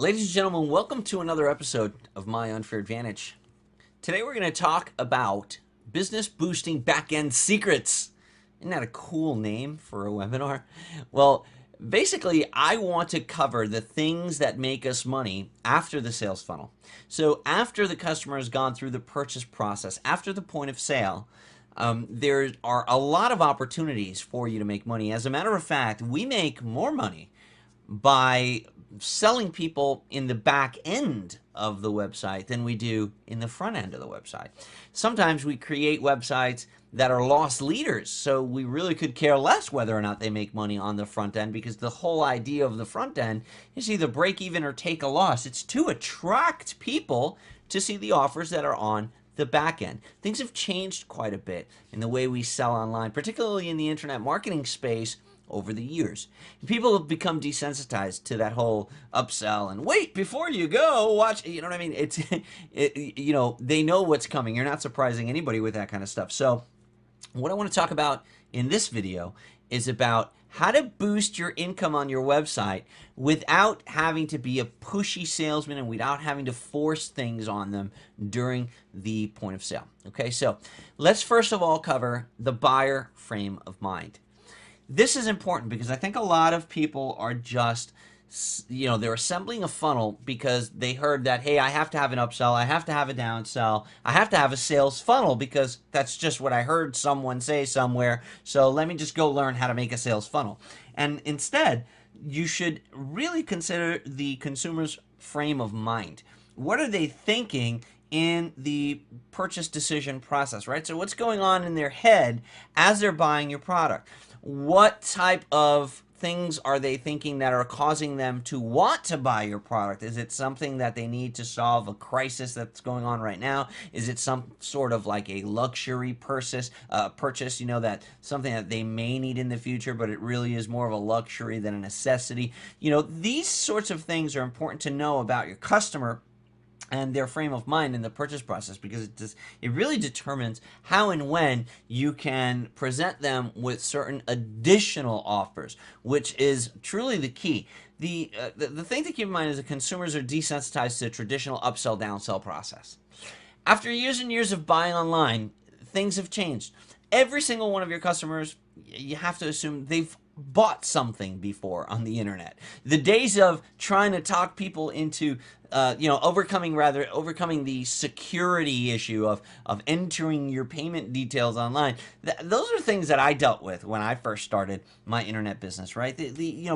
Ladies and gentlemen, welcome to another episode of My Unfair Advantage. Today we're going to talk about business boosting backend secrets. Isn't that a cool name for a webinar? Well, basically, I want to cover the things that make us money after the sales funnel. So after the customer has gone through the purchase process, after the point of sale, there are a lot of opportunities for you to make money. As a matter of fact, we make more money by selling people in the back end of the website than we do in the front end of the website. Sometimes we create websites that are lost leaders, so we really could care less whether or not they make money on the front end, because the whole idea of the front end is either break even or take a loss. It's to attract people to see the offers that are on the back end. Things have changed quite a bit in the way we sell online, particularly in the internet marketing space over the years. People have become desensitized to that whole upsell and wait before you go watch. You know what I mean? They know what's coming. You're not surprising anybody with that kind of stuff. So what I want to talk about in this video is about how to boost your income on your website without having to be a pushy salesman and without having to force things on them during the point of sale. Okay, so let's first of all cover the buyer frame of mind. This is important because I think a lot of people are just, they're assembling a funnel because they heard that, hey, I have to have an upsell, I have to have a downsell, I have to have a sales funnel because that's just what I heard someone say somewhere. So let me just go learn how to make a sales funnel. And instead, you should really consider the consumer's frame of mind. What are they thinking in the purchase decision process, right? So what's going on in their head as they're buying your product? What type of things are they thinking that are causing them to want to buy your product? Is it something that they need to solve a crisis that's going on right now? Is it some sort of like a luxury purchase, that something that they may need in the future, but it really is more of a luxury than a necessity? These sorts of things are important to know about your customer and their frame of mind in the purchase process, because it really determines how and when you can present them with certain additional offers, which is truly the key. The thing to keep in mind is that consumers are desensitized to the traditional upsell downsell process. After years and years of buying online, things have changed. Every single one of your customers, you have to assume they've bought something before on the internet. The days of trying to talk people into overcoming the security issue of entering your payment details online. Those are things that I dealt with when I first started my internet business, right?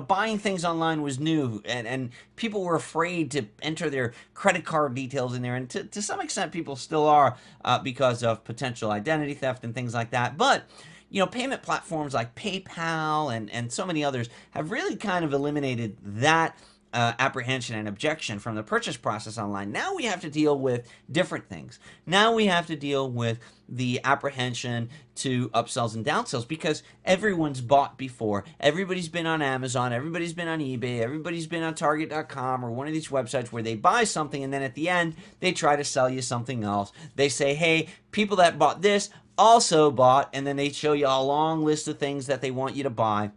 Buying things online was new, and people were afraid to enter their credit card details in there, and to some extent people still are, because of potential identity theft and things like that. But payment platforms like PayPal and so many others have really kind of eliminated that apprehension and objection from the purchase process online. Now we have to deal with different things. Now we have to deal with the apprehension to upsells and downsells, because everyone's bought before. Everybody's been on Amazon, everybody's been on eBay, everybody's been on Target.com or one of these websites where they buy something and then at the end they try to sell you something else. They say, hey, people that bought this also bought, and then they show you a long list of things that they want you to buy.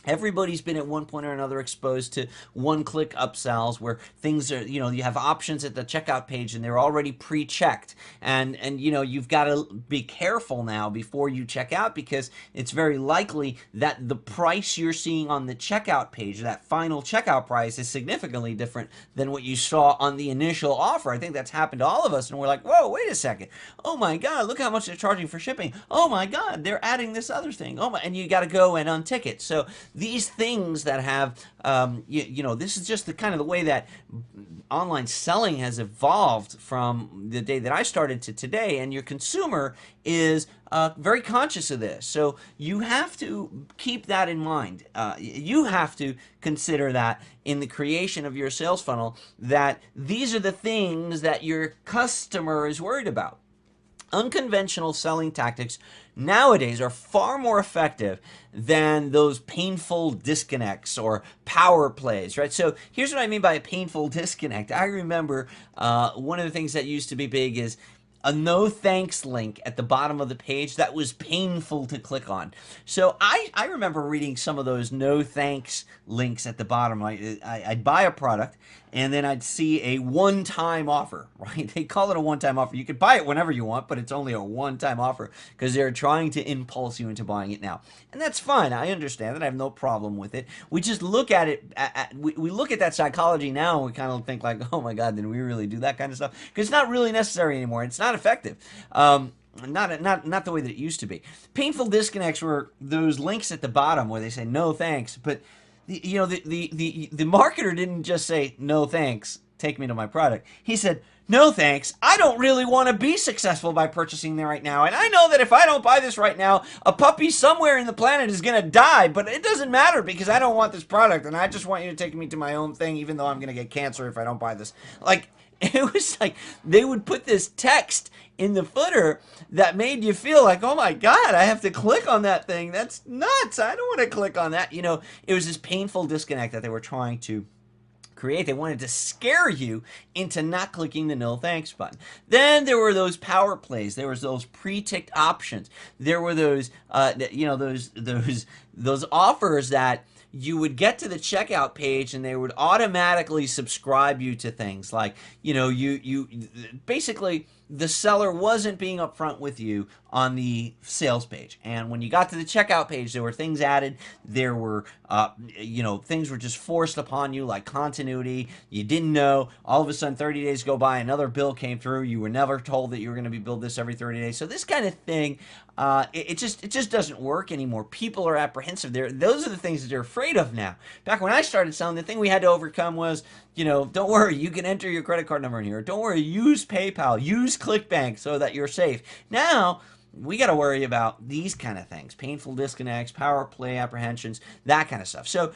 Everybody's been at one point or another exposed to one-click upsells where things are, you have options at the checkout page and they're already pre-checked. And you've got to be careful now before you check out, because it's very likely that the price you're seeing on the checkout page, that final checkout price, is significantly different than what you saw on the initial offer. I think that's happened to all of us, and we're like, whoa, wait a second. Oh my God, look how much they're charging for shipping. Oh my God, they're adding this other thing. And you got to go and untick it. So these things that have, this is just the kind of the way that online selling has evolved from the day that I started to today, and your consumer is very conscious of this. So you have to keep that in mind. You have to consider that in the creation of your sales funnel, that these are the things that your customer is worried about. Unconventional selling tactics nowadays are far more effective than those painful disconnects or power plays, right? So here's what I mean by a painful disconnect. I remember one of the things that used to be big is a no thanks link at the bottom of the page that was painful to click on. So I remember reading some of those no thanks links at the bottom. I'd buy a product and then I'd see a one-time offer, right? They call it a one-time offer. You could buy it whenever you want, but it's only a one-time offer because they're trying to impulse you into buying it now. And that's fine. I understand that. I have no problem with it. We just look at it, we look at that psychology now and we kind of think like, oh my God, did we really do that kind of stuff? Because it's not really necessary anymore. It's not effective. Not the way that it used to be. Painful disconnects were those links at the bottom where they say no thanks, but the marketer didn't just say no thanks, take me to my product. He said, no thanks, I don't really want to be successful by purchasing there right now. And I know that if I don't buy this right now, a puppy somewhere in the planet is going to die, but it doesn't matter because I don't want this product and I just want you to take me to my own thing even though I'm going to get cancer if I don't buy this. Like, it was like they would put this text in the footer that made you feel like, oh my God, I have to click on that thing. That's nuts. I don't want to click on that. You know, it was this painful disconnect that they were trying to create. They wanted to scare you into not clicking the no thanks button. Then there were those power plays. There was those pre-ticked options. There were those, those offers that you would get to the checkout page and they would automatically subscribe you to things like, you basically the seller wasn't being upfront with you on the sales page. And when you got to the checkout page, there were things added. There were, things were just forced upon you like continuity. You didn't know. All of a sudden, 30 days go by, another bill came through. You were never told that you were going to be billed this every 30 days. So this kind of thing, it just doesn't work anymore. People are apprehensive. Those are the things that they're afraid of now. Back when I started selling, the thing we had to overcome was, don't worry, you can enter your credit card number in here. Don't worry, use PayPal, use ClickBank so that you're safe. Now, we got to worry about these kind of things, painful disconnects, power play apprehensions, that kind of stuff. So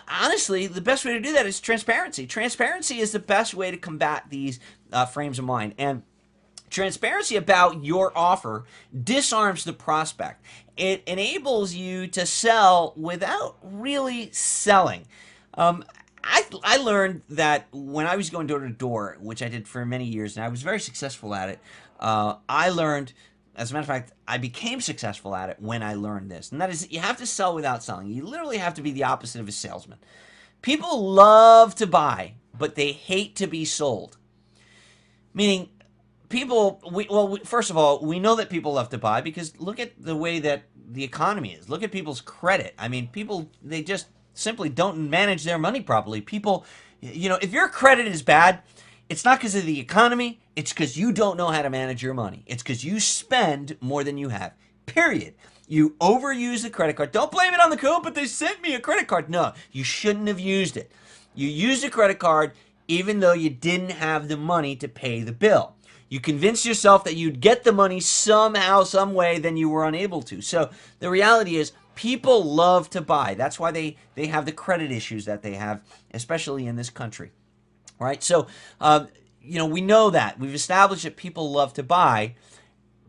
honestly, the best way to do that is transparency. Transparency is the best way to combat these frames of mind. And transparency about your offer disarms the prospect. It enables you to sell without really selling. I learned that when I was going door to door, which I did for many years, and I was very successful at it, I learned, as a matter of fact, I became successful at it when I learned this. And that is, you have to sell without selling. You literally have to be the opposite of a salesman. People love to buy, but they hate to be sold. Meaning, first of all, we know that people love to buy because look at the way that the economy is. Look at people's credit. I mean, people, they just simply don't manage their money properly. People, if your credit is bad, it's not because of the economy. It's because you don't know how to manage your money. It's because you spend more than you have. Period. You overuse the credit card. Don't blame it on the code, but they sent me a credit card. No, you shouldn't have used it. You used a credit card even though you didn't have the money to pay the bill. You convinced yourself that you'd get the money somehow, some way, then you were unable to. So the reality is, people love to buy. That's why they have the credit issues that they have, especially in this country. Right? So, we know that. We've established that people love to buy,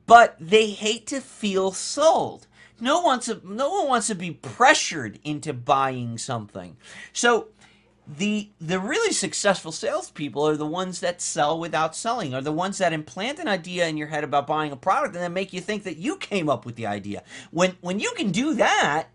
but they hate to feel sold. No one wants to be pressured into buying something. So the really successful salespeople are the ones that sell without selling, are the ones that implant an idea in your head about buying a product and then make you think that you came up with the idea. When you can do that,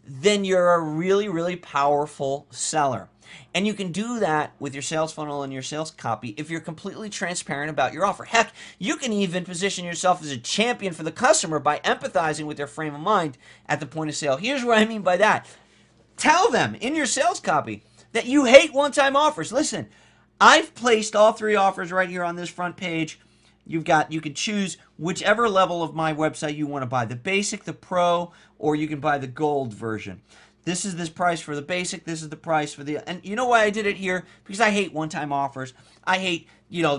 then you're a really, really powerful seller. And you can do that with your sales funnel and your sales copy if you're completely transparent about your offer. Heck, you can even position yourself as a champion for the customer by empathizing with their frame of mind at the point of sale. Here's what I mean by that. Tell them in your sales copy that you hate one-time offers. Listen, I've placed all three offers right here on this front page. You can choose whichever level of my website you want to buy, the basic, the pro, or you can buy the gold version. This is this price for the basic, this is the price for the, and you know why I did it here? Because I hate one-time offers. I hate,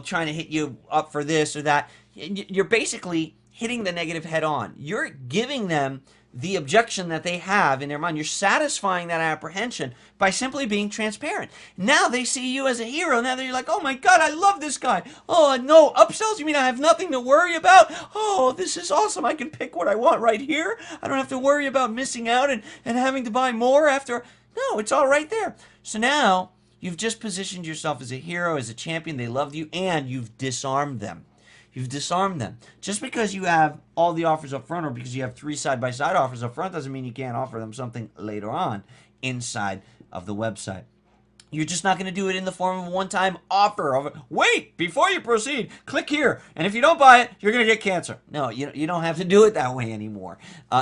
trying to hit you up for this or that. You're basically hitting the negative head on. You're giving them the objection that they have in their mind. You're satisfying that apprehension by simply being transparent. Now they see you as a hero. Now they're like, oh my God, I love this guy. Oh no, upsells? You mean I have nothing to worry about? Oh, this is awesome. I can pick what I want right here. I don't have to worry about missing out and having to buy more after. No, it's all right there. So now you've just positioned yourself as a hero, as a champion. They love you, and you've disarmed them. You've disarmed them. Just because you have all the offers up front or because you have 3 side-by-side offers up front doesn't mean you can't offer them something later on inside of the website. You're just not going to do it in the form of a one-time offer of, wait, before you proceed, click here, and if you don't buy it, you're going to get cancer. No, you don't have to do it that way anymore.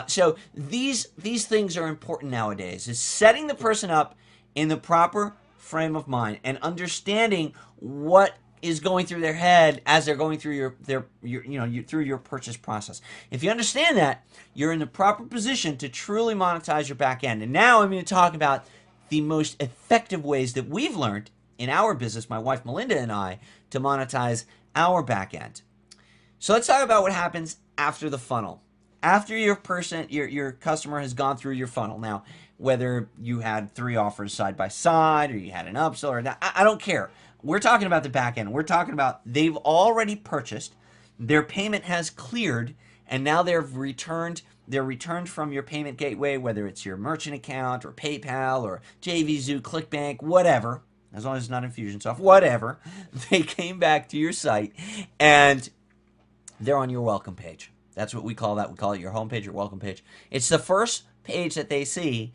So these things are important nowadays, is setting the person up in the proper frame of mind and understanding what is going through their head as they're going through through your purchase process. If you understand that, you're in the proper position to truly monetize your back end. And now I'm going to talk about the most effective ways that we've learned in our business, my wife Melinda and I, to monetize our back end. So let's talk about what happens after the funnel. After your customer has gone through your funnel. Now, whether you had 3 offers side by side or you had an upsell or not, I don't care. We're talking about the back end. We're talking about they've already purchased, their payment has cleared, and now they're returned from your payment gateway, whether it's your merchant account or PayPal or JVZoo, ClickBank, whatever, as long as it's not Infusionsoft, whatever. They came back to your site and they're on your welcome page. That's what we call that. We call it your home page, your welcome page. It's the first page that they see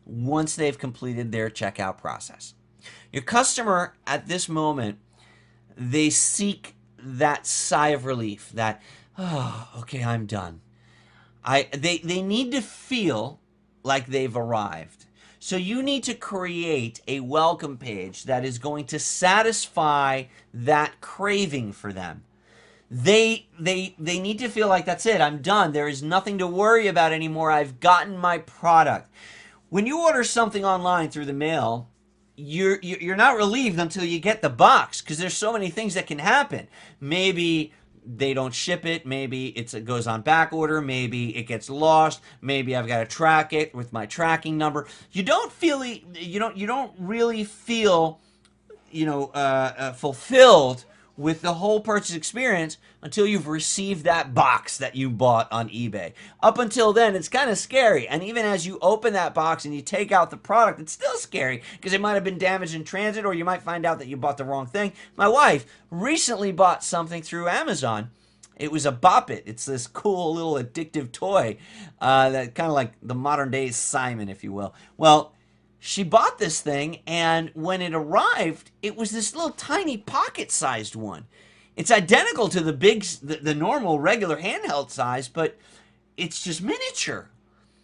once they've completed their checkout process. Your customer at this moment, they seek that sigh of relief, that, oh, okay, I'm done. They need to feel like they've arrived. So you need to create a welcome page that is going to satisfy that craving for them. They need to feel like, that's it, I'm done. There is nothing to worry about anymore. I've gotten my product. When you order something online through the mail, you're not relieved until you get the box, because there's so many things that can happen. Maybe they don't ship it, maybe it goes on back order, maybe it gets lost, maybe I've got to track it with my tracking number. You don't really feel fulfilled with the whole purchase experience until you've received that box that you bought on eBay. Up until then, it's kind of scary. And even as you open that box and you take out the product, it's still scary because it might have been damaged in transit, or you might find out that you bought the wrong thing. My wife recently bought something through Amazon. It was a Bop It. It's this cool little addictive toy that kind of like the modern day Simon, if you will. Well, she bought this thing, and when it arrived, it was this little tiny pocket-sized one. It's identical to the normal regular handheld size, but it's just miniature.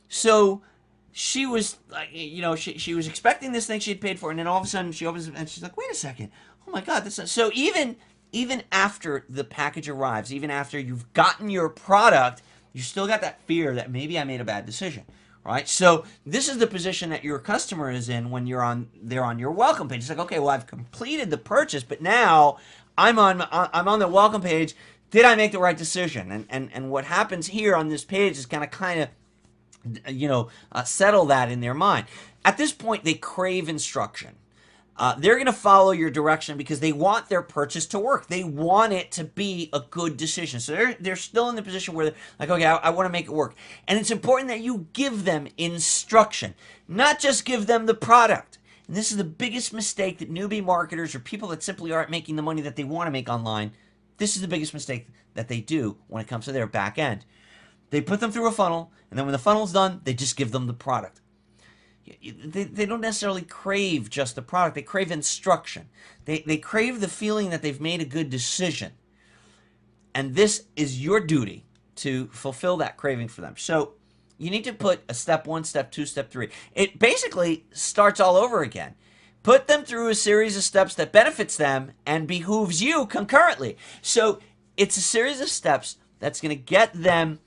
So she was like, she was expecting this thing she had paid for, and then all of a sudden she opens it and she's like, wait a second, oh my God, so even after the package arrives, even after you've gotten your product, you still got that fear that maybe I made a bad decision. Right? So this is the position that your customer is in when they're on your welcome page. It's like, okay, well, I've completed the purchase, but now I'm on the welcome page. Did I make the right decision? And what happens here on this page is kind of settle that in their mind. At this point, they crave instruction. They're going to follow your direction because they want their purchase to work. They want it to be a good decision. So they're still in the position where they're like, okay, I want to make it work. And it's important that you give them instruction, not just give them the product. And this is the biggest mistake that newbie marketers or people that simply aren't making the money that they want to make online, this is the biggest mistake that they do when it comes to their back end. They put them through a funnel, and then when the funnel's done, they just give them the product. They don't necessarily crave just the product. They crave instruction. They crave the feeling that they've made a good decision. And this is your duty to fulfill that craving for them. So you need to put a step 1, step 2, step 3. It basically starts all over again. Put them through a series of steps that benefits them and behooves you concurrently. So it's a series of steps that's going to get them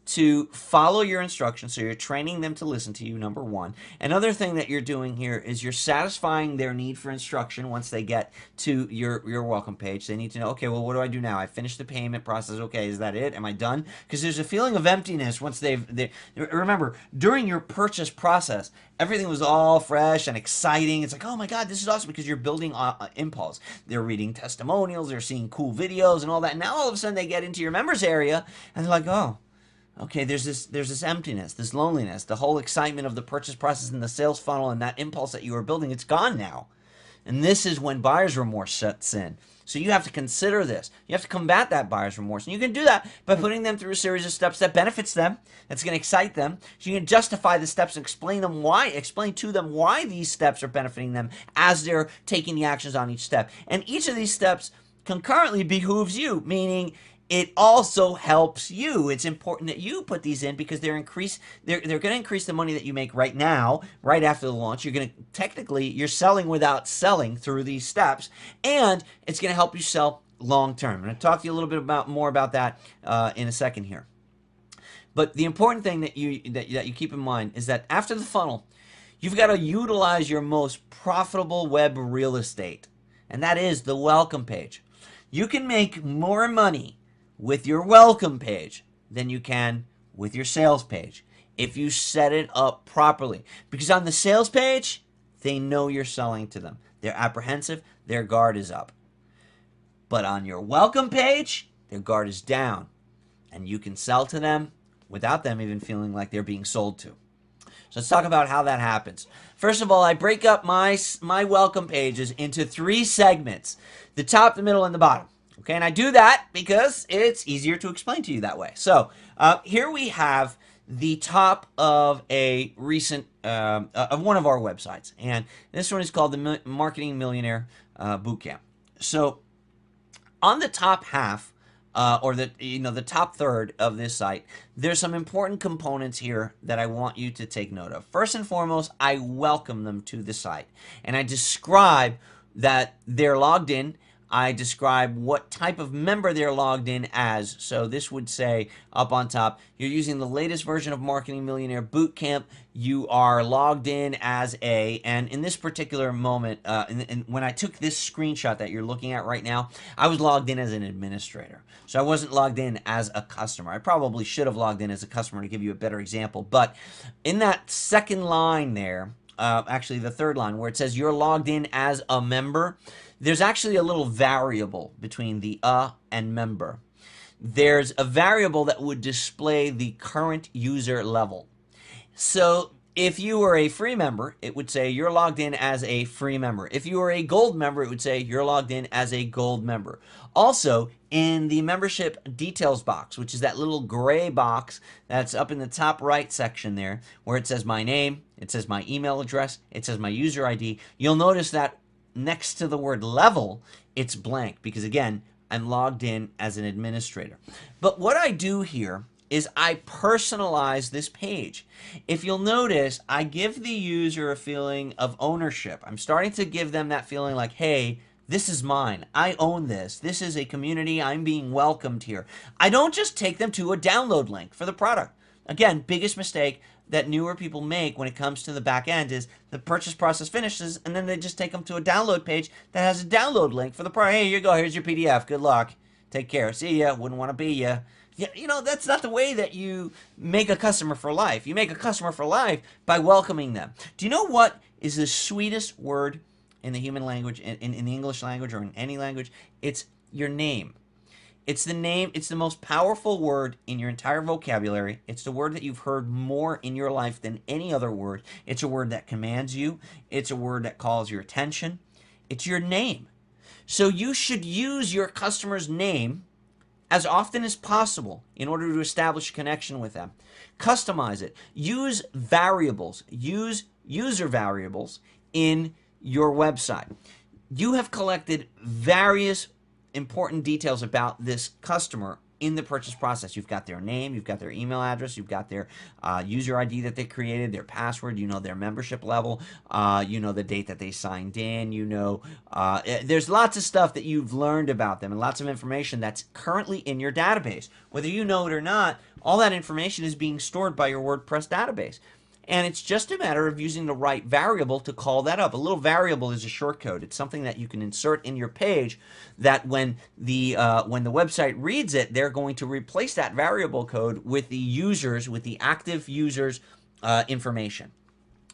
to follow your instructions. So you're training them to listen to you, number 1. Another thing that you're doing here is you're satisfying their need for instruction once they get to your welcome page. They need to know, okay, well, what do I do now? I finished the payment process. Okay, is that it? Am I done? Because there's a feeling of emptiness once remember, during your purchase process, everything was all fresh and exciting. It's like, oh my God, this is awesome, because you're building impulse. They're reading testimonials, they're seeing cool videos and all that. Now all of a sudden they get into your members area and they're like, oh, okay, there's this emptiness, this loneliness, the whole excitement of the purchase process and the sales funnel and that impulse that you were building, it's gone now. And this is when buyer's remorse sets in. So you have to consider this. You have to combat that buyer's remorse. And you can do that by putting them through a series of steps that benefits them, that's going to excite them. So you can justify the steps and explain to them why these steps are benefiting them as they're taking the actions on each step. And each of these steps concurrently behooves you, meaning it also helps you. It's important that you put these in because they're going to increase the money that you make right now, right after the launch. You're selling without selling through these steps, and it's going to help you sell long term. I'm going to talk to you a little bit more about that in a second here. But the important thing that you keep in mind is that after the funnel, you've got to utilize your most profitable web real estate, and that is the welcome page. You can make more money with your welcome page than you can with your sales page if you set it up properly. Because on the sales page, they know you're selling to them. They're apprehensive, their guard is up. But on your welcome page, their guard is down, and you can sell to them without them even feeling like they're being sold to. So let's talk about how that happens. First of all, I break up my welcome pages into 3 segments: the top, the middle, and the bottom. Okay, and I do that because it's easier to explain to you that way. So here we have the top of a recent of one of our websites, and this one is called the Marketing Millionaire Bootcamp. So on the top half, or the top third of this site, there's some important components here that I want you to take note of. First and foremost, I welcome them to the site, and I describe that they're logged in. I describe what type of member they're logged in as. So this would say up on top, you're using the latest version of Marketing Millionaire Bootcamp. You are logged in as and in this particular moment, and when I took this screenshot that you're looking at right now, I was logged in as an administrator. So I wasn't logged in as a customer. I probably should have logged in as a customer to give you a better example. But in that second line there, actually the third line where it says you're logged in as a member, there's actually a little variable between the and member. There's a variable that would display the current user level. So if you were a free member, it would say you're logged in as a free member. If you were a gold member, it would say you're logged in as a gold member. Also, in the membership details box, which is that little gray box that's up in the top right section there, where it says my name, it says my email address, it says my user ID, you'll notice that next to the word level, it's blank because, again, I'm logged in as an administrator. But what I do here is I personalize this page. If you'll notice, I give the user a feeling of ownership. I'm starting to give them that feeling like, hey, this is mine. I own this. This is a community. I'm being welcomed here. I don't just take them to a download link for the product. Again, biggest mistake that newer people make when it comes to the back end is the purchase process finishes and then they just take them to a download page that has a download link for the product. Hey, here you go. Here's your PDF. Good luck. Take care. See ya. Wouldn't want to be ya. Yeah, that's not the way that you make a customer for life. You make a customer for life by welcoming them. Do you know what is the sweetest word in the human language, in the English language or in any language? It's your name. It's the name. It's the most powerful word in your entire vocabulary. It's the word that you've heard more in your life than any other word. It's a word that commands you. It's a word that calls your attention. It's your name. So you should use your customer's name as often as possible in order to establish a connection with them. Customize it. Use variables. Use user variables in your website. You have collected various important details about this customer in the purchase process. You've got their name, you've got their email address, you've got their user ID that they created, their password, you know their membership level, you know the date that they signed in, there's lots of stuff that you've learned about them and lots of information that's currently in your database. Whether you know it or not, all that information is being stored by your WordPress database. And it's just a matter of using the right variable to call that up. A little variable is a shortcode. It's something that you can insert in your page that when the website reads it, they're going to replace that variable code with the active users' information.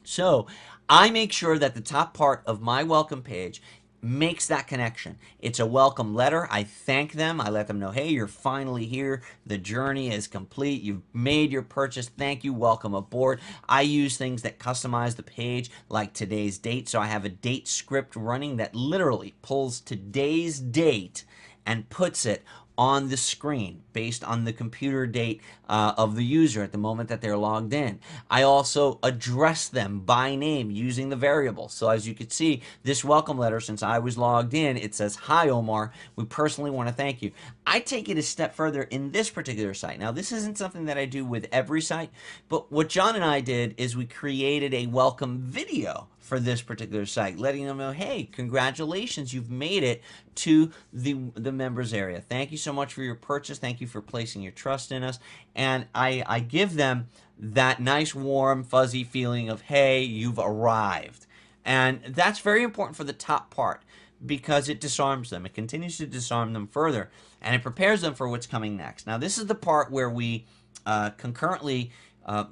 So I make sure that the top part of my welcome page makes that connection. It's a welcome letter. I thank them. I let them know, hey, you're finally here. The journey is complete. You've made your purchase. Thank you. Welcome aboard. I use things that customize the page, like today's date. So I have a date script running that literally pulls today's date and puts it on the screen based on the computer date of the user at the moment that they're logged in. I also address them by name using the variable. So as you can see, this welcome letter, since I was logged in, it says, hi Omar, we personally want to thank you. I take it a step further in this particular site. Now this isn't something that I do with every site, but what John and I did is we created a welcome video for this particular site, letting them know, hey, congratulations, you've made it to the members area. Thank you so much for your purchase. Thank you for placing your trust in us. And I give them that nice, warm, fuzzy feeling of, hey, you've arrived. And that's very important for the top part, because it disarms them. It continues to disarm them further, and it prepares them for what's coming next. Now, this is the part where we concurrently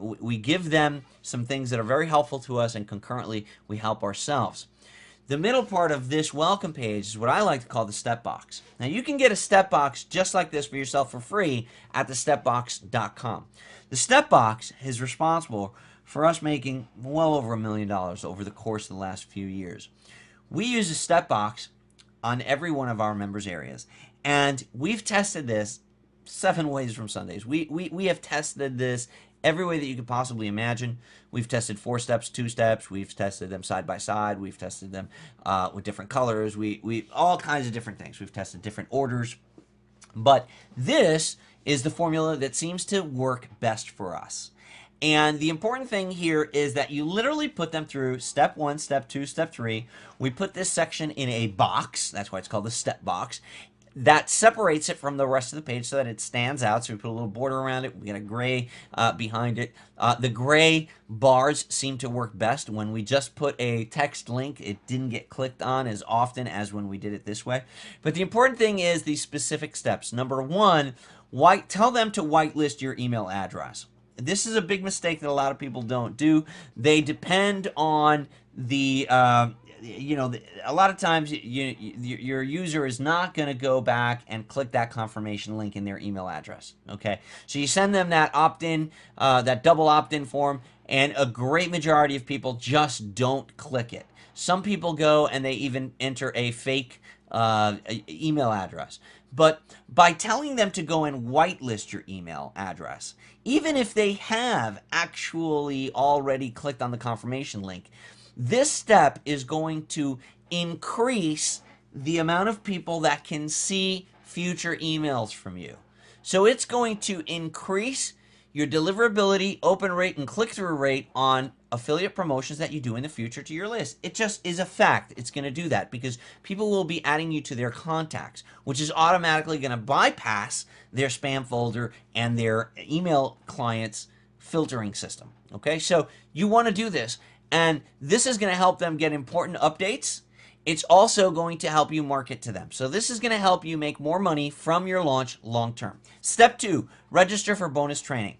we give them some things that are very helpful to us, and concurrently we help ourselves. The middle part of this welcome page is what I like to call the step box. Now you can get a step box just like this for yourself for free at thestepbox.com. The step box is responsible for us making well over $1 million over the course of the last few years. We use a step box on every one of our members areas, and we've tested this 7 ways from Sundays. We have tested this every way that you could possibly imagine. We've tested 4 steps, 2 steps. We've tested them side by side. We've tested them with different colors. We all kinds of different things. We've tested different orders. But this is the formula that seems to work best for us. And the important thing here is that you literally put them through step 1, step 2, step 3. We put this section in a box. That's why it's called the step box. That separates it from the rest of the page so that it stands out. So we put a little border around it. We get a gray behind it. The gray bars seem to work best. When we just put a text link, it didn't get clicked on as often as when we did it this way. But the important thing is these specific steps. Number 1, tell them to whitelist your email address. This is a big mistake that a lot of people don't do. They depend on the a lot of times your user is not going to go back and click that confirmation link in their email address. Okay, so you send them that opt-in, that double opt-in form, and a great majority of people just don't click it. Some people go and they even enter a fake email address. But by telling them to go and whitelist your email address, even if they have actually already clicked on the confirmation link, this step is going to increase the amount of people that can see future emails from you. So it's going to increase your deliverability, open rate, and click-through rate on affiliate promotions that you do in the future to your list. It just is a fact. It's going to do that because people will be adding you to their contacts, which is automatically going to bypass their spam folder and their email client's filtering system. Okay, so you want to do this. And this is going to help them get important updates. It's also going to help you market to them. So this is going to help you make more money from your launch long term. Step 2, register for bonus training.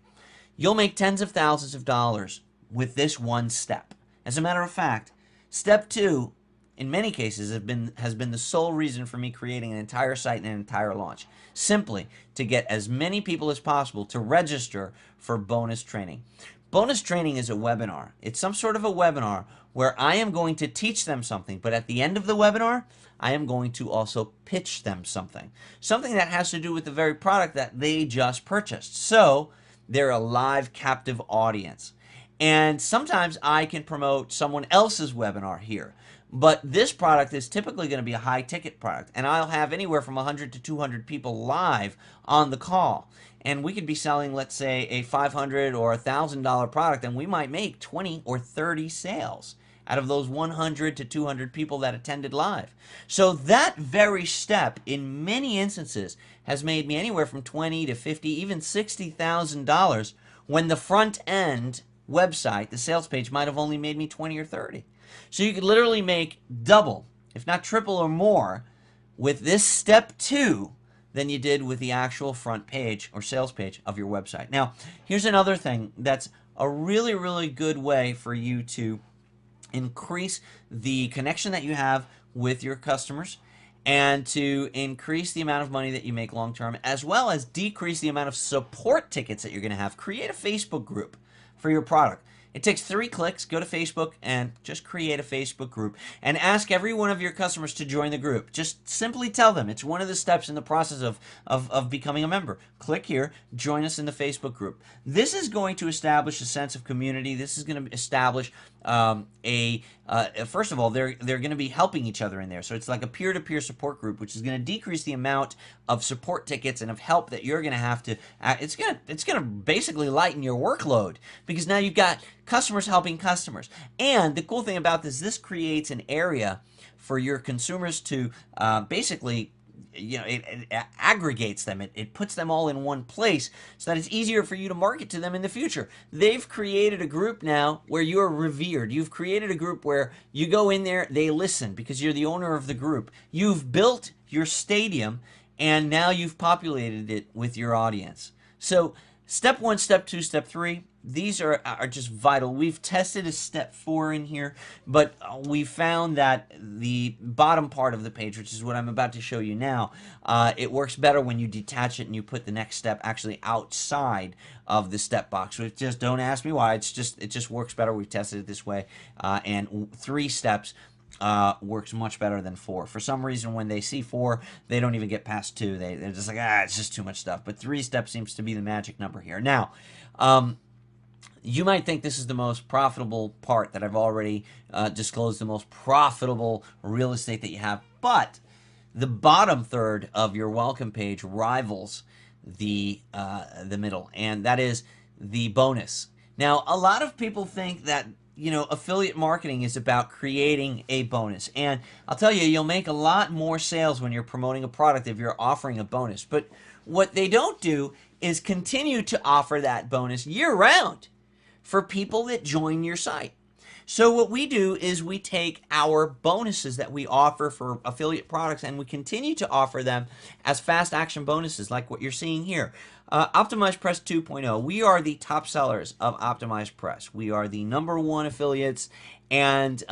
You'll make tens of thousands of dollars with this one step. As a matter of fact, step 2, in many cases, has been the sole reason for me creating an entire site and an entire launch. Simply to get as many people as possible to register for bonus training. Bonus training is a webinar. It's some sort of a webinar where I am going to teach them something, but at the end of the webinar, I am going to also pitch them something. Something that has to do with the very product that they just purchased. So they're a live captive audience. And sometimes I can promote someone else's webinar here. But this product is typically going to be a high-ticket product, and I'll have anywhere from 100 to 200 people live on the call. And we could be selling, let's say, a $500 or $1,000 product, and we might make 20 or 30 sales out of those 100 to 200 people that attended live. So that very step, in many instances, has made me anywhere from $20 to $50, even $60,000, when the front-end website, the sales page, might have only made me 20 or 30. So you could literally make double, if not triple or more, with this step 2 than you did with the actual front page or sales page of your website. Now, here's another thing that's a really good way for you to increase the connection that you have with your customers and to increase the amount of money that you make long term, as well as decrease the amount of support tickets that you're going to have. Create a Facebook group for your product. It takes 3 clicks. Go to Facebook and just create a Facebook group and ask every one of your customers to join the group. Just simply tell them. It's one of the steps in the process of becoming a member. Click here, join us in the Facebook group. This is going to establish a sense of community. This is going to establish first of all, they're going to be helping each other in there. So it's like a peer-to-peer support group, which is going to decrease the amount of support tickets and of help that you're going to have to. It's going to basically lighten your workload, because now you've got customers helping customers. And the cool thing about this creates an area for your consumers to basically, it aggregates them. It puts them all in one place so that it's easier for you to market to them in the future. They've created a group now where you're revered. You've created a group where you go in there, they listen because you're the owner of the group. You've built your stadium, and now you've populated it with your audience. So step 1, step 2, step 3, these are just vital. We've tested a step 4 in here, but we found that the bottom part of the page, which is what I'm about to show you now, it works better when you detach it and you put the next step actually outside of the step box. So just don't ask me why. It just works better. We've tested it this way, and 3 steps works much better than 4. For some reason, when they see 4, they don't even get past 2. They're just like, it's just too much stuff. But 3 steps seems to be the magic number here. Now, you might think this is the most profitable part that I've already disclosed, the most profitable real estate that you have, but the bottom third of your welcome page rivals the middle, and that is the bonus. Now, a lot of people think that affiliate marketing is about creating a bonus. And I'll tell you, you'll make a lot more sales when you're promoting a product if you're offering a bonus. But what they don't do is continue to offer that bonus year-round for people that join your site. So what we do is we take our bonuses that we offer for affiliate products and we continue to offer them as fast action bonuses like what you're seeing here. Optimized Press 2.0, we are the top sellers of Optimized Press. We are the #1 affiliates, and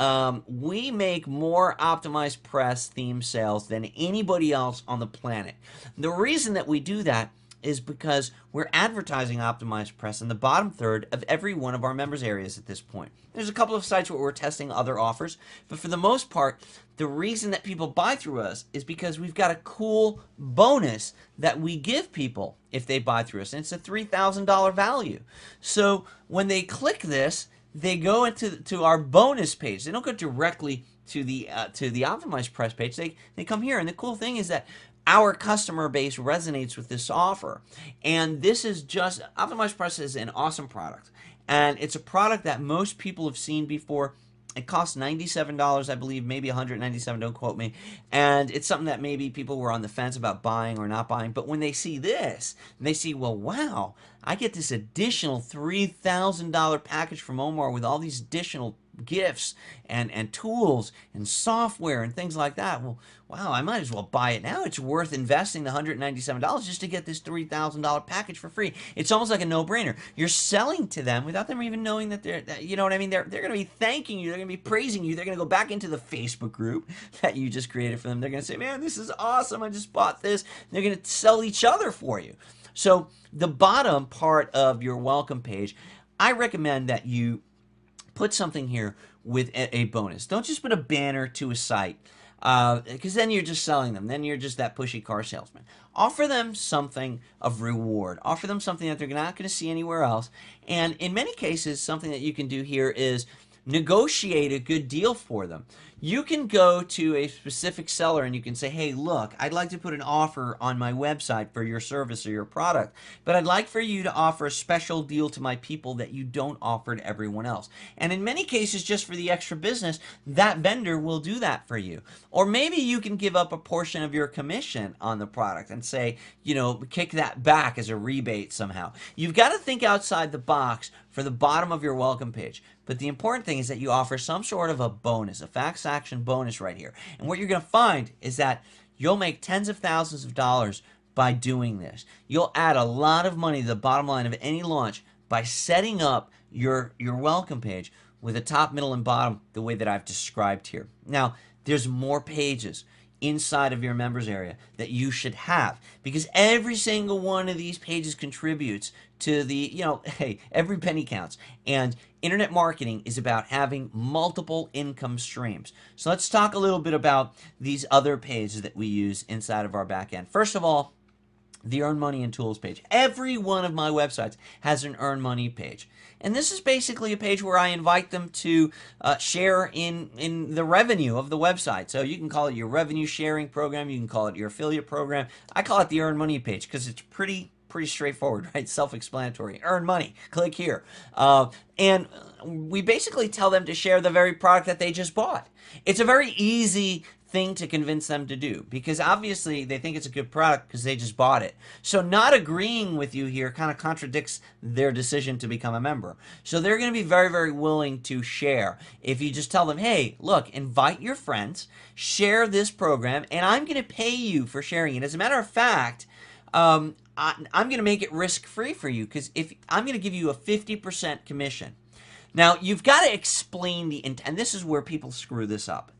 we make more Optimized Press theme sales than anybody else on the planet. The reason that we do that is because we're advertising Optimized Press in the bottom third of every one of our members' areas at this point. There's a couple of sites where we're testing other offers, but for the most part, the reason that people buy through us is because we've got a cool bonus that we give people if they buy through us, and it's a $3,000 value. So when they click this, they go into our bonus page. They don't go directly to the Optimized Press page. They come here, and the cool thing is that our customer base resonates with this offer. And this is just, Optimized Press is an awesome product. And it's a product that most people have seen before. It costs $97, I believe, maybe $197, don't quote me. And it's something that maybe people were on the fence about buying or not buying. But when they see this, they see, well, wow, I get this additional $3,000 package from Omar with all these additional gifts and tools and software and things like that. Well, wow, I might as well buy it now. It's worth investing the $197 just to get this $3,000 package for free. It's almost like a no-brainer. You're selling to them without them even knowing that you know what I mean? They're going to be thanking you. They're going to be praising you. They're going to go back into the Facebook group that you just created for them. They're going to say, man, this is awesome. I just bought this. They're going to sell each other for you. So the bottom part of your welcome page, I recommend that you put something here with a bonus. Don't just put a banner to a site, because then you're just selling them. Then you're just that pushy car salesman. Offer them something of reward. Offer them something that they're not going to see anywhere else. And in many cases, something that you can do here is negotiate a good deal for them. You can go to a specific seller and you can say, hey, look, I'd like to put an offer on my website for your service or your product, but I'd like for you to offer a special deal to my people that you don't offer to everyone else. And in many cases, just for the extra business, that vendor will do that for you. Or maybe you can give up a portion of your commission on the product and say, kick that back as a rebate somehow. You've got to think outside the box for the bottom of your welcome page. But the important thing is that you offer some sort of a bonus, a fast action bonus right here. And what you're going to find is that you'll make tens of thousands of dollars by doing this. You'll add a lot of money to the bottom line of any launch by setting up your welcome page with a top, middle, and bottom the way that I've described here. Now, there's more pages inside of your members area that you should have, because every single one of these pages contributes to the, hey, every penny counts. And internet marketing is about having multiple income streams. So let's talk a little bit about these other pages that we use inside of our back end. First of all, the Earn Money and Tools page. Every one of my websites has an Earn Money page. And this is basically a page where I invite them to share in the revenue of the website. So you can call it your revenue sharing program. You can call it your affiliate program. I call it the Earn Money page because it's pretty straightforward, right? Self-explanatory. Earn money. Click here. And we basically tell them to share the very product that they just bought. It's a very easy thing to convince them to do, because obviously they think it's a good product because they just bought it. So not agreeing with you here kind of contradicts their decision to become a member. So they're going to be very, very willing to share if you just tell them, hey, look, invite your friends, share this program, and I'm going to pay you for sharing it. As a matter of fact, I'm going to make it risk-free for you, because if I'm going to give you a 50% commission. Now, you've got to explain the intent, and this is where people screw this up.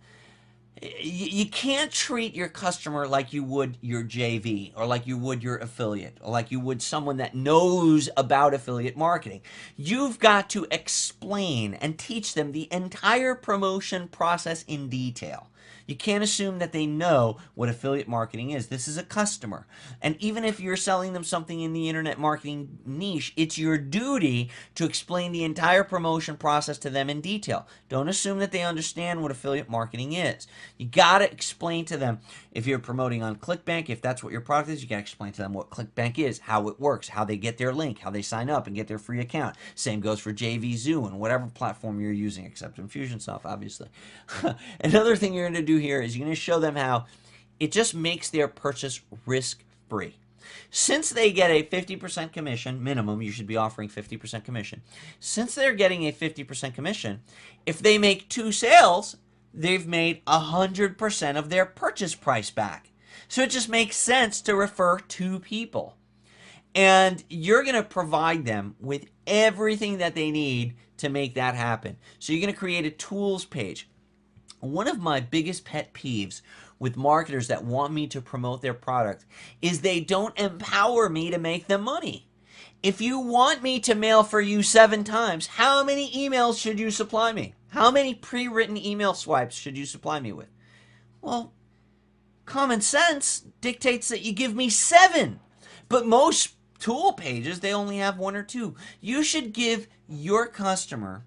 You can't treat your customer like you would your JV, or like you would your affiliate, or like you would someone that knows about affiliate marketing. You've got to explain and teach them the entire promotion process in detail. You can't assume that they know what affiliate marketing is. This is a customer. And even if you're selling them something in the internet marketing niche, it's your duty to explain the entire promotion process to them in detail. Don't assume that they understand what affiliate marketing is. You got to explain to them, if you're promoting on ClickBank, if that's what your product is, you got to explain to them what ClickBank is, how it works, how they get their link, how they sign up and get their free account. Same goes for JVZoo and whatever platform you're using, except Infusionsoft, obviously. Another thing you're going to do here is you're going to show them how it just makes their purchase risk-free. Since they get a 50% commission, minimum, you should be offering 50% commission. Since they're getting a 50% commission, if they make 2 sales, they've made 100% of their purchase price back. So it just makes sense to refer 2 people. And you're going to provide them with everything that they need to make that happen. So you're going to create a tools page. One of my biggest pet peeves with marketers that want me to promote their product is they don't empower me to make them money. If you want me to mail for you 7 times, how many emails should you supply me? How many pre-written email swipes should you supply me with? Well, common sense dictates that you give me 7. But most tool pages, they only have 1 or 2. You should give your customer,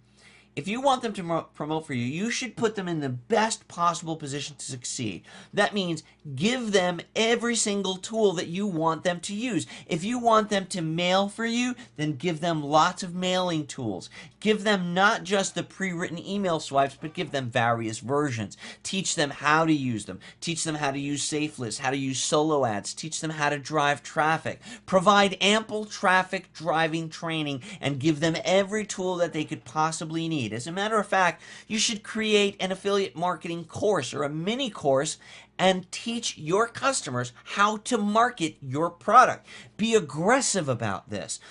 if you want them to promote for you, you should put them in the best possible position to succeed. That means give them every single tool that you want them to use. If you want them to mail for you, then give them lots of mailing tools. Give them not just the pre-written email swipes, but give them various versions. Teach them how to use them. Teach them how to use safe lists, how to use solo ads. Teach them how to drive traffic. Provide ample traffic driving training and give them every tool that they could possibly need. As a matter of fact, you should create an affiliate marketing course or a mini course and teach your customers how to market your product. Be aggressive about this.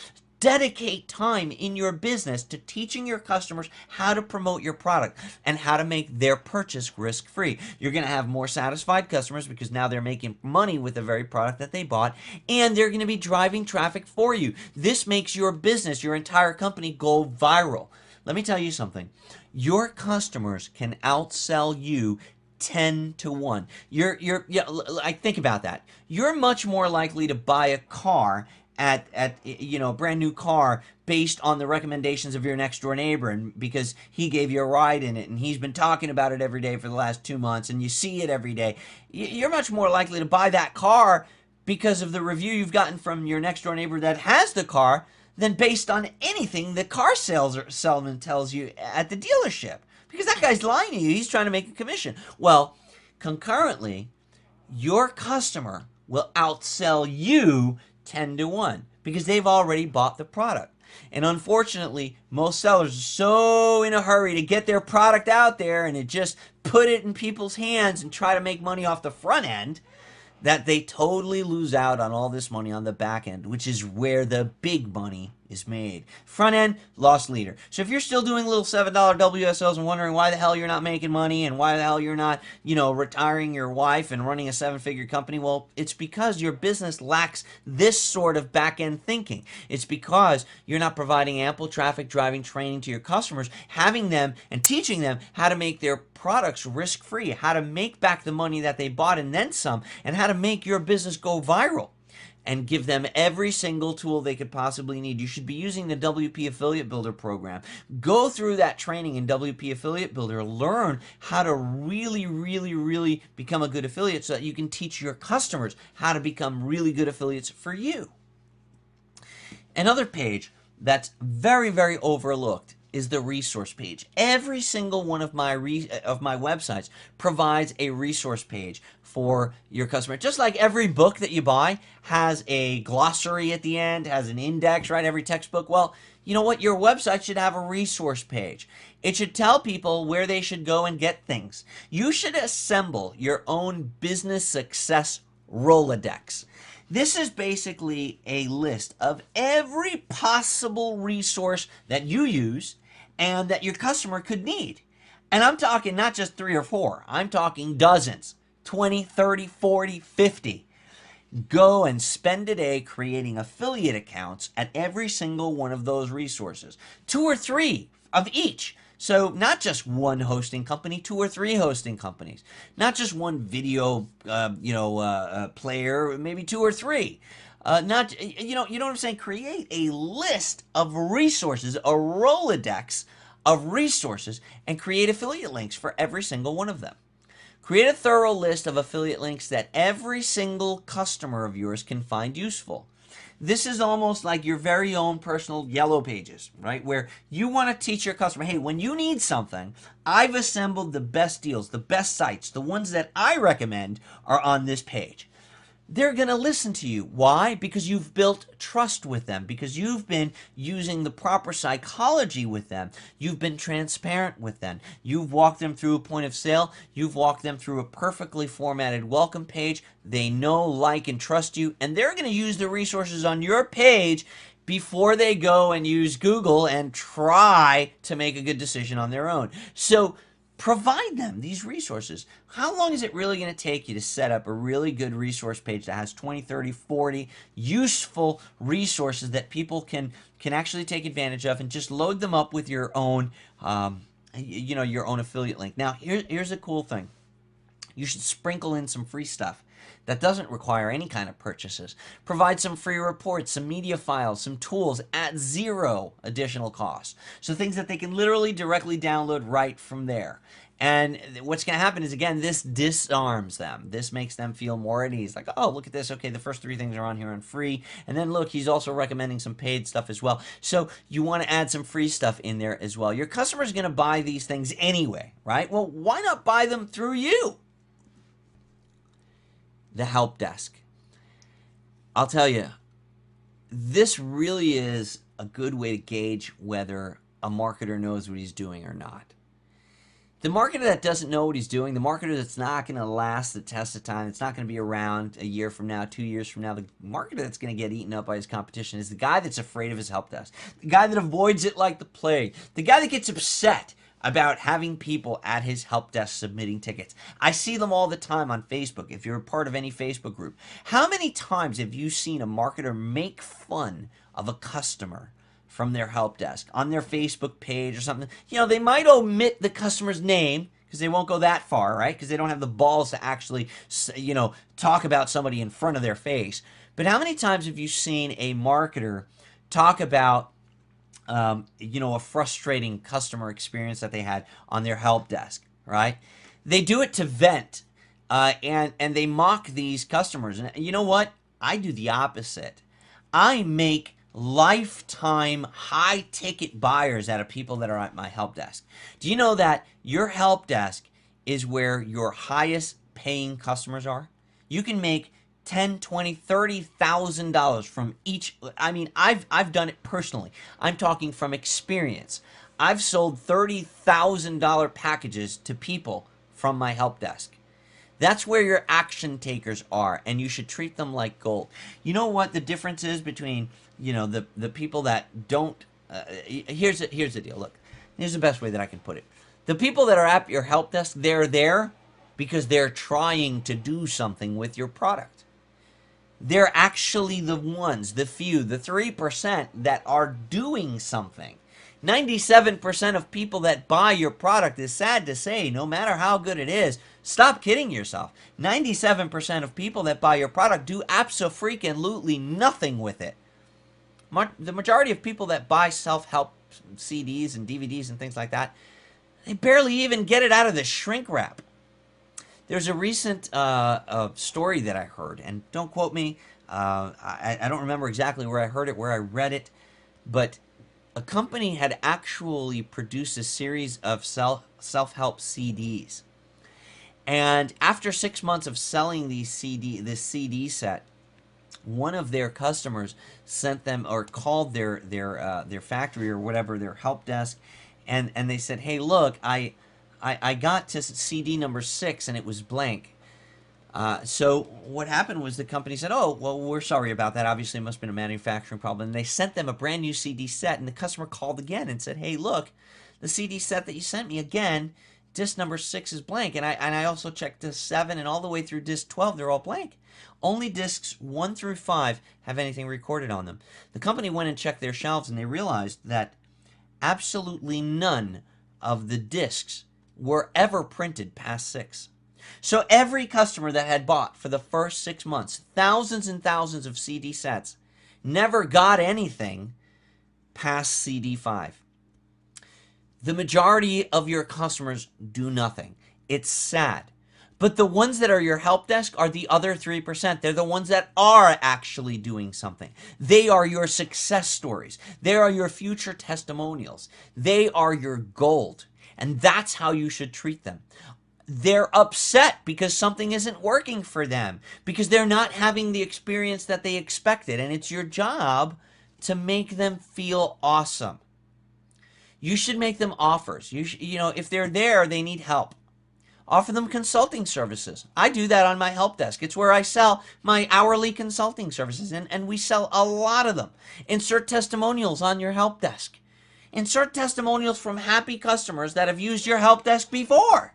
Dedicate time in your business to teaching your customers how to promote your product and how to make their purchase risk-free. You're going to have more satisfied customers because now they're making money with the very product that they bought, and they're going to be driving traffic for you. This makes your business, your entire company, go viral. Let me tell you something. Your customers can outsell you 10 to 1. I think about that. You're much more likely to buy a car at a brand new car based on the recommendations of your next door neighbor, and because he gave you a ride in it and he's been talking about it every day for the last 2 months and you see it every day. You're much more likely to buy that car because of the review you've gotten from your next door neighbor that has the car than based on anything the car salesman tells you at the dealership. Because that guy's lying to you. He's trying to make a commission. Well, concurrently, your customer will outsell you 10 to 1 because they've already bought the product. And unfortunately, most sellers are so in a hurry to get their product out there and to just put it in people's hands and try to make money off the front end that they totally lose out on all this money on the back end, which is where the big money is made. Front end, loss leader. So if you're still doing little $7 WSLs and wondering why the hell you're not making money and why the hell you're not, retiring your wife and running a 7-figure company, well, it's because your business lacks this sort of back-end thinking. It's because you're not providing ample traffic driving training to your customers, having them and teaching them how to make their products risk-free, how to make back the money that they bought and then some, and how to make your business go viral, and give them every single tool they could possibly need. You should be using the WP Affiliate Builder program. Go through that training in WP Affiliate Builder. Learn how to really, really, really become a good affiliate so that you can teach your customers how to become really good affiliates for you. Another page that's very, very overlooked is the resource page. Every single one of my websites provides a resource page for your customer. Just like every book that you buy has a glossary at the end, has an index, right? Every textbook. Well, you know what? Your website should have a resource page. It should tell people where they should go and get things. You should assemble your own business success Rolodex. This is basically a list of every possible resource that you use and that your customer could need. And I'm talking not just 3 or 4. I'm talking dozens, 20, 30, 40, 50. Go and spend a day creating affiliate accounts at every single one of those resources. 2 or 3 of each. So not just one hosting company, 2 or 3 hosting companies. Not just one video, player, maybe 2 or 3. You know what I'm saying? Create a list of resources, a Rolodex of resources, and create affiliate links for every single one of them. Create a thorough list of affiliate links that every single customer of yours can find useful. This is almost like your very own personal yellow pages, right? Where you want to teach your customer, hey, when you need something, I've assembled the best deals, the best sites, the ones that I recommend are on this page. They're going to listen to you. Why? Because you've built trust with them, because you've been using the proper psychology with them. You've been transparent with them. You've walked them through a point of sale. You've walked them through a perfectly formatted welcome page. They know, like, and trust you, and they're going to use the resources on your page before they go and use Google and try to make a good decision on their own. So provide them these resources. How long is it really going to take you to set up a really good resource page that has 20, 30, 40 useful resources that people can actually take advantage of, and just load them up with your own, your own affiliate link? Now, here's a cool thing. You should sprinkle in some free stuff that doesn't require any kind of purchases. Provide some free reports, some media files, some tools at 0 additional cost. So things that they can literally directly download right from there. And what's going to happen is, again, this disarms them. This makes them feel more at ease. Like, oh, look at this. Okay, the first 3 things are on here on free. And then look, he's also recommending some paid stuff as well. So you want to add some free stuff in there as well. Your customer's going to buy these things anyway, right? Well, why not buy them through you? The help desk. I'll tell you, this really is a good way to gauge whether a marketer knows what he's doing or not. The marketer that doesn't know what he's doing, the marketer that's not going to last the test of time, it's not going to be around a year from now, 2 years from now, the marketer that's going to get eaten up by his competition is the guy that's afraid of his help desk, the guy that avoids it like the plague, the guy that gets upset about having people at his help desk submitting tickets. I see them all the time on Facebook, if you're a part of any Facebook group. How many times have you seen a marketer make fun of a customer from their help desk on their Facebook page or something? You know, they might omit the customer's name because they won't go that far, right? Because they don't have the balls to actually, talk about somebody in front of their face. But how many times have you seen a marketer talk about a frustrating customer experience that they had on their help desk, right? They do it to vent, and they mock these customers. And you know what? I do the opposite. I make lifetime high-ticket buyers out of people that are at my help desk. Do you know that your help desk is where your highest paying customers are? You can make $10, $20, $30,000 from each. I mean, I've done it personally. I'm talking from experience. I've sold $30,000 packages to people from my help desk. That's where your action takers are, and you should treat them like gold. You know what the difference is between, the people that don't. Here's the deal. Look, here's the best way that I can put it. The people that are at your help desk, they're there because they're trying to do something with your product. They're actually the ones, the few, the 3% that are doing something. 97% of people that buy your product, is sad to say, no matter how good it is, stop kidding yourself. 97% of people that buy your product do abso-freaking-lutely nothing with it. The majority of people that buy self-help CDs and DVDs and things like that, they barely even get it out of the shrink wrap. There's a recent story that I heard, and don't quote me. I don't remember exactly where I heard it, where I read it, but a company had actually produced a series of self-help CDs. And after 6 months of selling this CD set, one of their customers sent them or called their factory or whatever, their help desk, and they said, "Hey, look, I got to CD number 6 and it was blank." So what happened was the company said, "Oh, well, we're sorry about that. Obviously, it must have been a manufacturing problem." And they sent them a brand new CD set, and the customer called again and said, "Hey, look, the CD set that you sent me again, disc number 6 is blank, and I also checked disc 7 and all the way through disc 12, they're all blank. Only discs 1 through 5 have anything recorded on them." The company went and checked their shelves, and they realized that absolutely none of the discs were ever printed past 6. So every customer that had bought for the first 6 months, thousands and thousands of CD sets, never got anything past CD 5. The majority of your customers do nothing. It's sad. But the ones that are your help desk are the other 3%. They're the ones that are actually doing something. They are your success stories. They are your future testimonials. They are your gold. And that's how you should treat them. They're upset because something isn't working for them, because they're not having the experience that they expected. And it's your job to make them feel awesome. You should make them offers. If they're there, they need help. Offer them consulting services. I do that on my help desk. It's where I sell my hourly consulting services, and we sell a lot of them. Insert testimonials on your help desk. Insert testimonials from happy customers that have used your help desk before.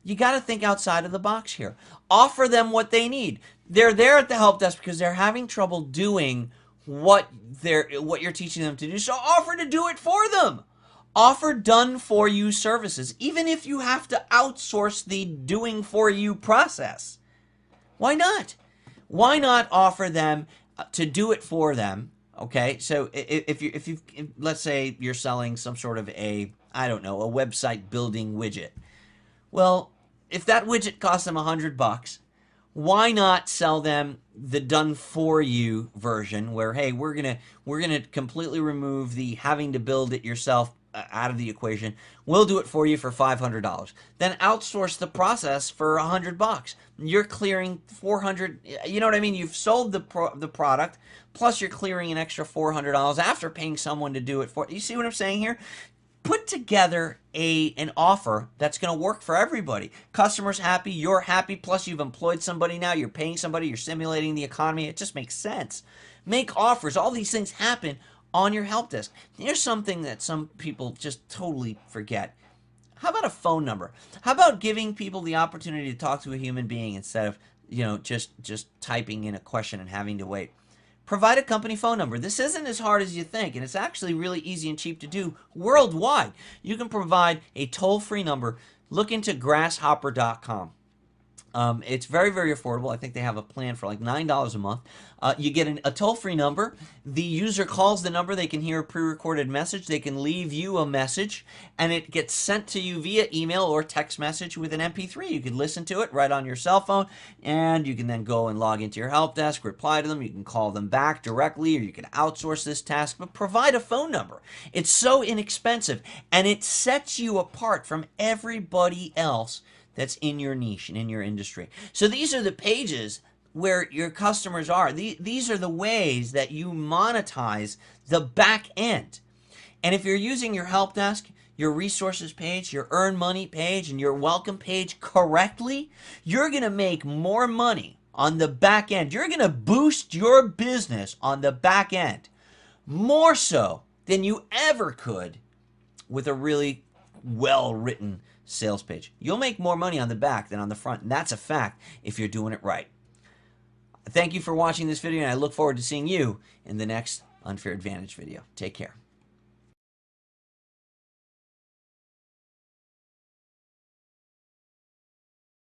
You got to think outside of the box here. Offer them what they need. They're there at the help desk because they're having trouble doing what you're teaching them to do. So offer to do it for them. Offer done for you services, even if you have to outsource the doing for you process. Why not? Why not offer them to do it for them? Okay, so if let's say you're selling some sort of a website building widget. Well, if that widget costs them $100, why not sell them the done for you version where, hey, we're gonna completely remove the having to build it yourself out of the equation. We'll do it for you for $500. Then outsource the process for $100. You're clearing $400. You know what I mean? You've sold the product, plus you're clearing an extra $400 after paying someone to do it for. You see what I'm saying here? Put together an offer that's going to work for everybody. Customers happy, you're happy, plus you've employed somebody now, you're paying somebody, you're stimulating the economy. It just makes sense. Make offers. All these things happen on your help desk. Here's something that some people just totally forget. How about a phone number? How about giving people the opportunity to talk to a human being instead of, just typing in a question and having to wait? Provide a company phone number. This isn't as hard as you think, and it's actually really easy and cheap to do worldwide. You can provide a toll-free number. Look into grasshopper.com. It's very, very affordable. I think they have a plan for like $9 a month. You get a toll-free number. The user calls the number. They can hear a pre-recorded message. They can leave you a message, and it gets sent to you via email or text message with an MP3. You can listen to it right on your cell phone, and you can then go and log into your help desk, reply to them. You can call them back directly, or you can outsource this task, but provide a phone number. It's so inexpensive, and it sets you apart from everybody else that's in your niche and in your industry. So these are the pages where your customers are. These are the ways that you monetize the back end. And if you're using your help desk, your resources page, your earn money page, and your welcome page correctly, you're going to make more money on the back end. You're going to boost your business on the back end more so than you ever could with a really well-written sales page. You'll make more money on the back than on the front, and that's a fact if you're doing it right. Thank you for watching this video, and I look forward to seeing you in the next Unfair Advantage video. Take care.